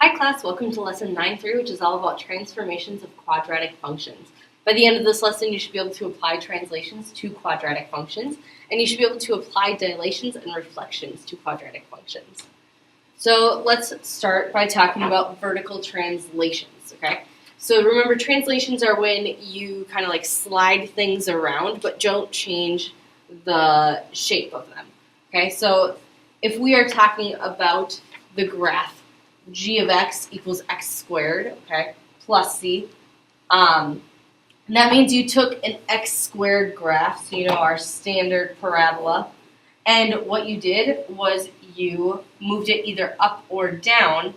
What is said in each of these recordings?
Hi class, welcome to lesson 9.3, which is all about transformations of quadratic functions. By the end of this lesson, you should be able to apply translations to quadratic functions, and you should be able to apply dilations and reflections to quadratic functions. So let's start by talking about vertical translations, okay? So remember, translations are when you kind of like slide things around, but don't change the shape of them, okay? So if we are talking about the graph g of x equals x squared, okay, plus c. And that means you took an x squared graph, so you know our standard parabola, and what you did was you moved it either up or down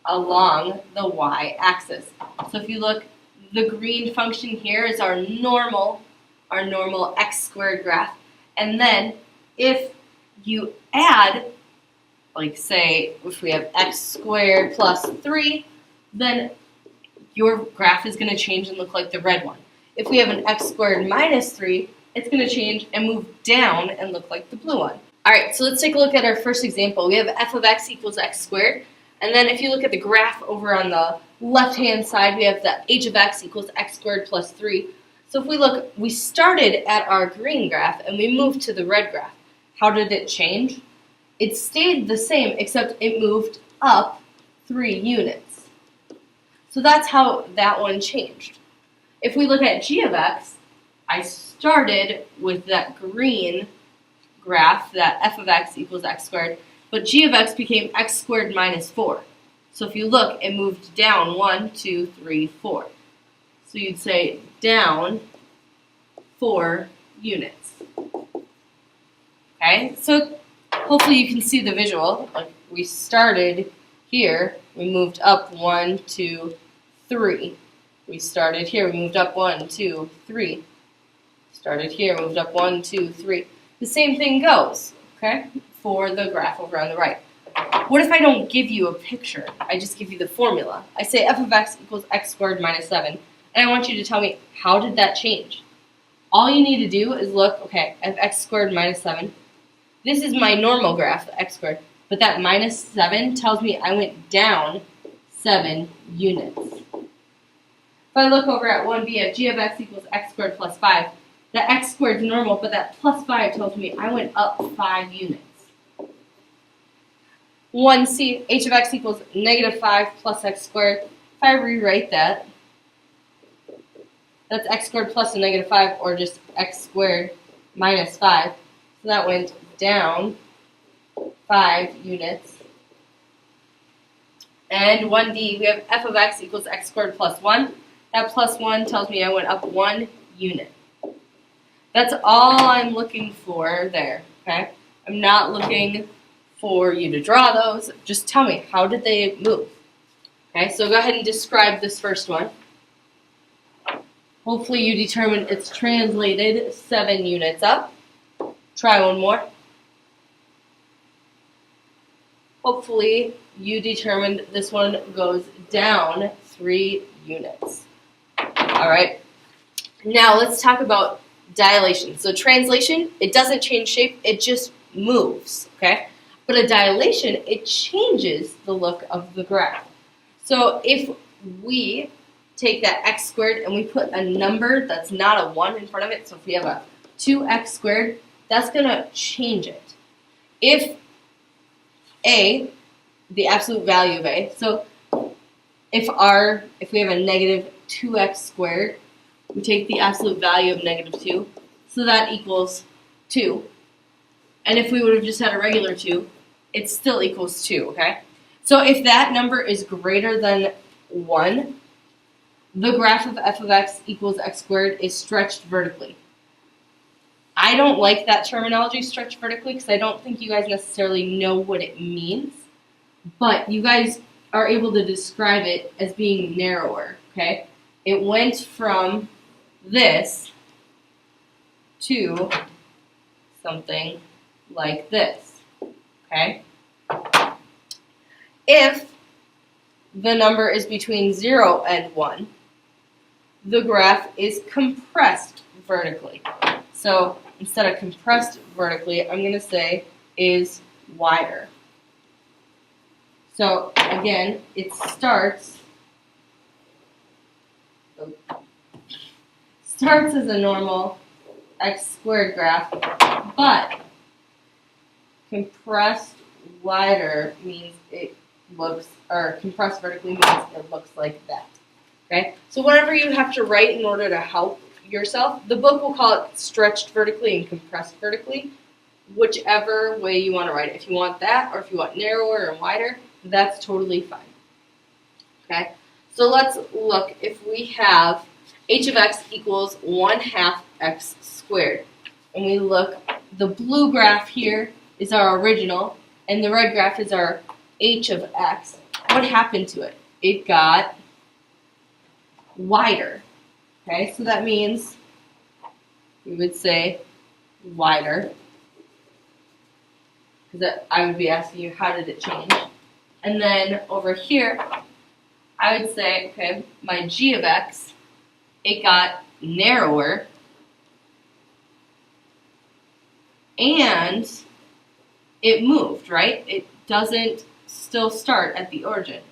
along the y-axis. So if you look, the green function here is our normal x squared graph, and then if you add, like say, if we have x squared plus 3, then your graph is going to change and look like the red one. If we have an x squared minus 3, it's going to change and move down and look like the blue one. Alright, so let's take a look at our first example. We have f of x equals x squared, and then if you look at the graph over on the left-hand side, we have that h of x equals x squared plus 3. So if we look, we started at our green graph and we moved to the red graph. How did it change? It stayed the same, except it moved up 3 units. So that's how that one changed. If we look at g of x, I started with that green graph, that f of x equals x squared, but g of x became x squared minus 4. So if you look, it moved down 1, 2, 3, 4. So you'd say down 4 units. Okay, so hopefully you can see the visual. Like we started here, we moved up 1, 2, 3. We started here, we moved up 1, 2, 3. Started here, moved up 1, 2, 3. The same thing goes, okay, for the graph over on the right. What if I don't give you a picture? I just give you the formula. I say f of x equals x squared minus 7, and I want you to tell me, how did that change? All you need to do is look, okay, I have x squared minus 7. This is my normal graph, the x squared, but that minus 7 tells me I went down 7 units. If I look over at 1b, I have g of x equals x squared plus 5. That x squared is normal, but that plus 5 tells me I went up 5 units. 1c, h of x equals negative 5 plus x squared. If I rewrite that, that's x squared plus a negative 5, or just x squared minus 5. So that went down 5 units. And 1d, we have f of x equals x squared plus 1. That plus 1 tells me I went up 1 unit. That's all I'm looking for there, okay? I'm not looking for you to draw those. Just tell me, how did they move? Okay, so go ahead and describe this first one. Hopefully you determined it's translated 7 units up. Try one more. Hopefully you determined this one goes down 3 units. Alright, now let's talk about dilation. So translation, it doesn't change shape, it just moves, okay? But a dilation, it changes the look of the graph. So if we take that x squared and we put a number that's not a 1 in front of it, so if we have a 2x squared, that's going to change it. If a, the absolute value of a, so if we have a negative 2x squared, we take the absolute value of negative 2, so that equals 2. And if we would have just had a regular 2, it still equals 2, okay? So if that number is greater than 1, the graph of f of x equals x squared is stretched vertically. I don't like that terminology, stretched vertically, because I don't think you guys necessarily know what it means. But you guys are able to describe it as being narrower, okay? It went from this to something like this, okay? If the number is between 0 and 1, the graph is compressed vertically. So instead of compressed vertically, I'm going to say is wider. So again, it starts as a normal x squared graph, but compressed wider means it looks, or compressed vertically means it looks like that. Okay? So whatever you have to write in order to help yourself, the book will call it stretched vertically and compressed vertically, whichever way you want to write it. If you want that, or if you want narrower and wider, that's totally fine. Okay? So let's look. If we have h of x equals 1/2 x squared, and we look, the blue graph here is our original, and the red graph is our h of x. What happened to it? It got wider. Okay, so that means we would say wider, because I would be asking you, how did it change? And then over here, I would say, okay, my g of x, it got narrower, and it moved, right? It doesn't still start at the origin.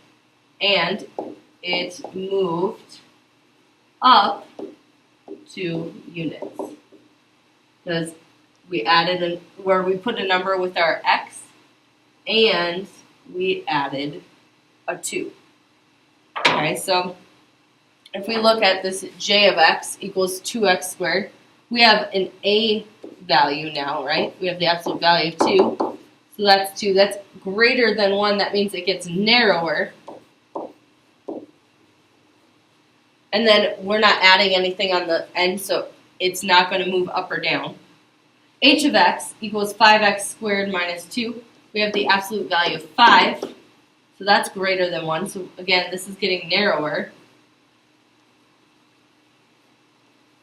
And it moved up 2 units. Because we added where we put a number with our x, and we added a 2. Okay, so if we look at this j of x equals 2x squared, we have an a value now, right? We have the absolute value of 2. So that's 2. That's greater than 1. That means it gets narrower. And then we're not adding anything on the end, so it's not going to move up or down. H of x equals 5x squared minus 2. We have the absolute value of 5. So that's greater than 1. So again, this is getting narrower.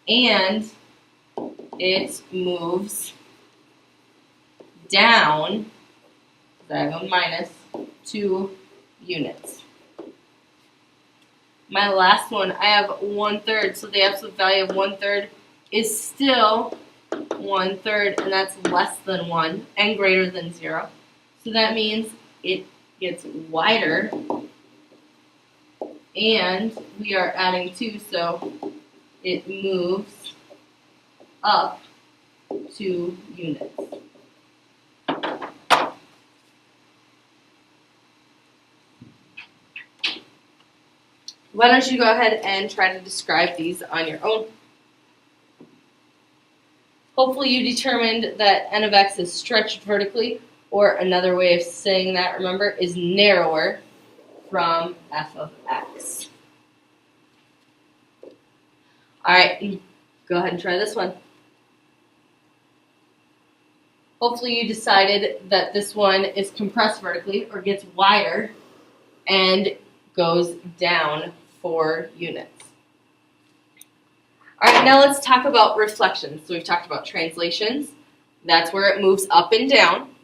And it moves down, so I have a minus 2 units. My last one, I have 1/3, so the absolute value of 1/3 is still 1/3, and that's less than 1 and greater than 0. So that means it gets wider, and we are adding 2, so it moves up 2 units. Why don't you go ahead and try to describe these on your own? Hopefully you determined that n of x is stretched vertically, or another way of saying that, remember, is narrower from f of x. Alright, go ahead and try this one. Hopefully you decided that this one is compressed vertically, or gets wider, and goes down 4 units. All right, now let's talk about reflections. So we've talked about translations. That's where it moves up and down.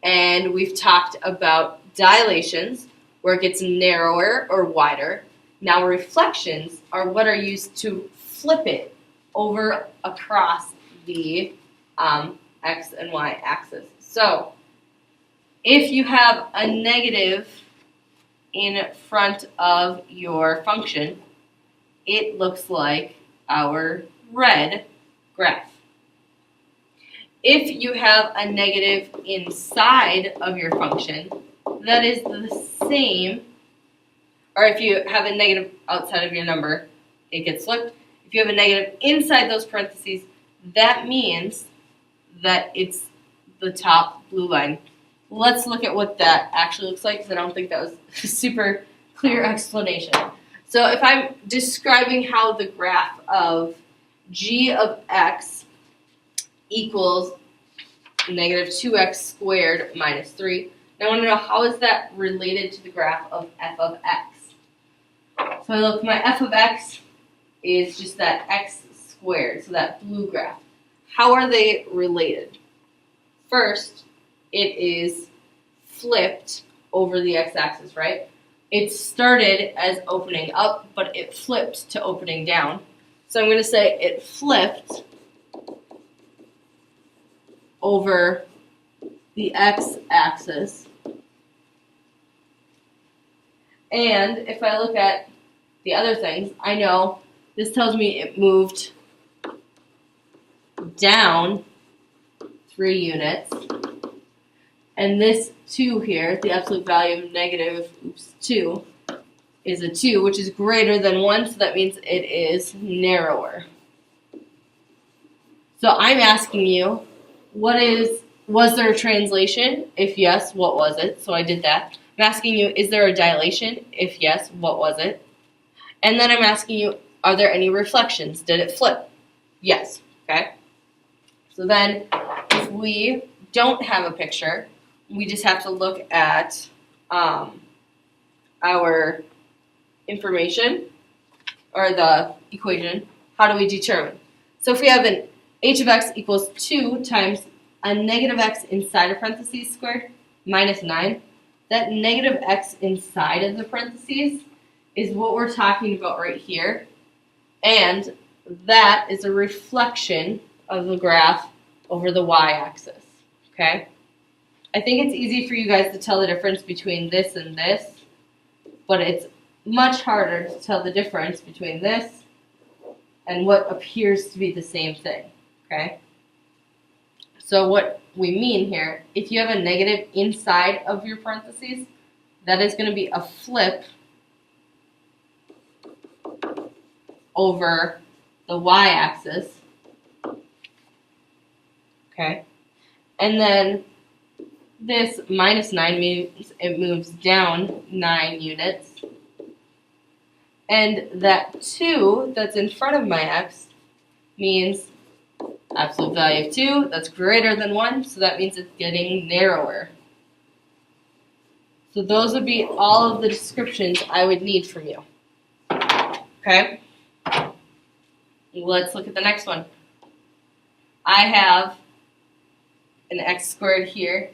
And we've talked about dilations, where it gets narrower or wider. Now reflections are what are used to flip it over across the x and y axis. So if you have a negative in front of your function, it looks like our red graph. If you have a negative inside of your function, that is the same, or if you have a negative outside of your number, it gets flipped. If you have a negative inside those parentheses, that means that it's the top blue line. Let's look at what that actually looks like, because I don't think that was a super clear explanation. So if I'm describing how the graph of g of x equals negative 2x squared minus 3, now I want to know, how is that related to the graph of f of x? So I look, my f of x is just that x squared, so that blue graph. How are they related? First, it is flipped over the x-axis, right? It started as opening up, but it flipped to opening down. So I'm going to say it flipped over the x-axis, And if I look at the other things, I know this tells me it moved down 3 units. And this 2 here, the absolute value of negative 2, is a 2, which is greater than 1, so that means it is narrower. So I'm asking you, was there a translation? If yes, what was it? So I did that. I'm asking you, is there a dilation? If yes, what was it? And then I'm asking you, are there any reflections? Did it flip? Yes. Okay. So then, if we don't have a picture, we just have to look at our information, or the equation. How do we determine? So if we have an h of x equals 2 times a negative x inside of parentheses squared minus 9, that negative x inside of the parentheses is what we're talking about right here. And that is a reflection of the graph over the y-axis. Okay? I think it's easy for you guys to tell the difference between this and this, but it's much harder to tell the difference between this and what appears to be the same thing. Okay? So what we mean here, if you have a negative inside of your parentheses, that is going to be a flip over the y-axis. Okay? And then this minus 9 means it moves down 9 units. And that 2 that's in front of my x means absolute value of 2, that's greater than 1, so that means it's getting narrower. So those would be all of the descriptions I would need from you. Okay? Let's look at the next one. I have an x squared here,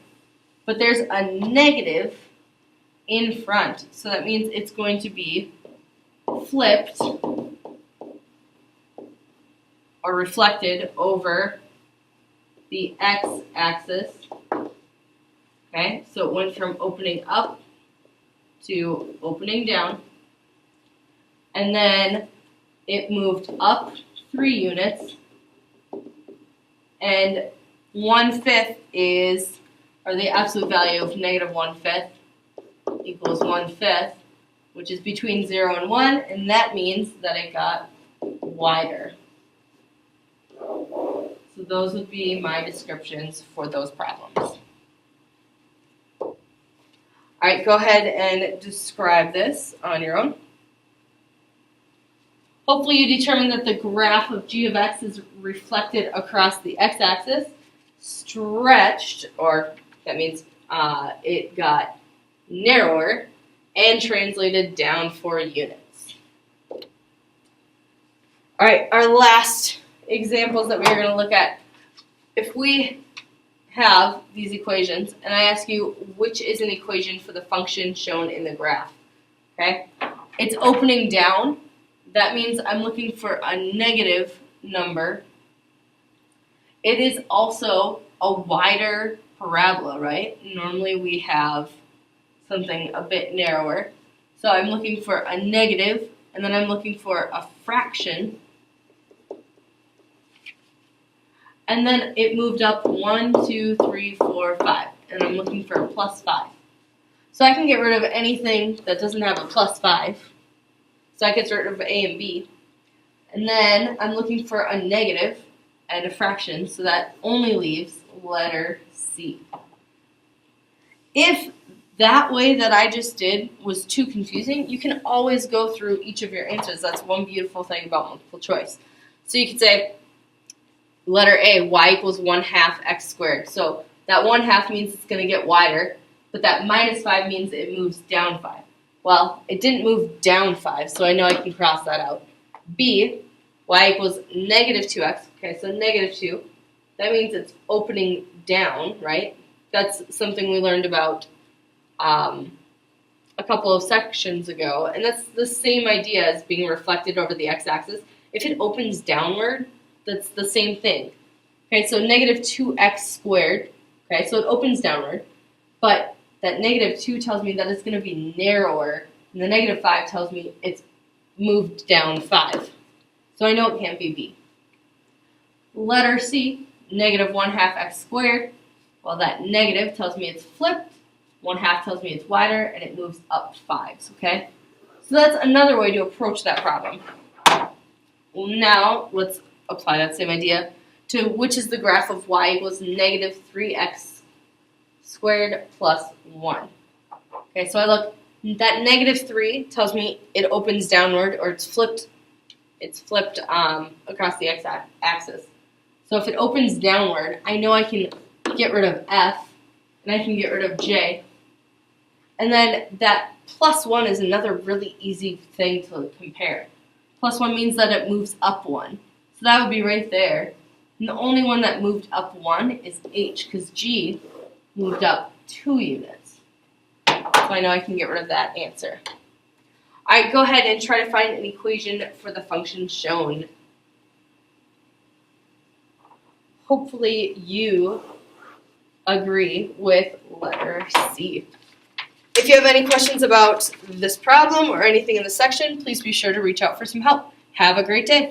but there's a negative in front, so that means it's going to be flipped or reflected over the x-axis. Okay, so it went from opening up to opening down, and then it moved up 3 units, and 1/5 is, or the absolute value of negative 1/5 equals 1/5, which is between 0 and 1, and that means that it got wider. So those would be my descriptions for those problems. All right, go ahead and describe this on your own. Hopefully you determine that the graph of g of x is reflected across the x-axis, stretched, or that means it got narrower, and translated down 4 units. All right, our last examples that we're going to look at. If we have these equations, and I ask you which is an equation for the function shown in the graph, okay? It's opening down. That means I'm looking for a negative number. It is also a wider parabola, right? Normally we have something a bit narrower. So I'm looking for a negative, and then I'm looking for a fraction. And then it moved up 1, 2, 3, 4, 5. And I'm looking for a plus 5. So I can get rid of anything that doesn't have a plus 5. So I get rid of A and B. And then I'm looking for a negative and a fraction, so that only leaves letter C. If that way that I just did was too confusing, you can always go through each of your answers. That's one beautiful thing about multiple choice. So you could say, letter A, y equals 1/2 x squared. So that 1/2 means it's going to get wider, but that minus 5 means it moves down 5. Well, it didn't move down 5, so I know I can cross that out. B, y equals negative 2x. Okay, so negative 2. That means it's opening down, right? That's something we learned about a couple of sections ago, and that's the same idea as being reflected over the x-axis. If it opens downward, that's the same thing. Okay, so negative 2x squared. Okay, so it opens downward, but that negative 2 tells me that it's going to be narrower And the negative 5 tells me it's moved down 5. So I know it can't be b. Letter C, negative 1/2 x squared. Well, that negative tells me it's flipped. 1/2 tells me it's wider, and it moves up 5s, okay? So that's another way to approach that problem. Well, now let's apply that same idea to which is the graph of y equals negative 3x squared plus 1. Okay, so I look, that negative 3 tells me it opens downward, or it's flipped across the x-axis. So if it opens downward, I know I can get rid of f, and I can get rid of j. And then that plus 1 is another really easy thing to compare. Plus 1 means that it moves up 1. So that would be right there. And the only one that moved up 1 is h, because g moved up 2 units. So I know I can get rid of that answer. All right, go ahead and try to find an equation for the function shown. Hopefully you agree with letter C. If you have any questions about this problem or anything in the section, please be sure to reach out for some help. Have a great day.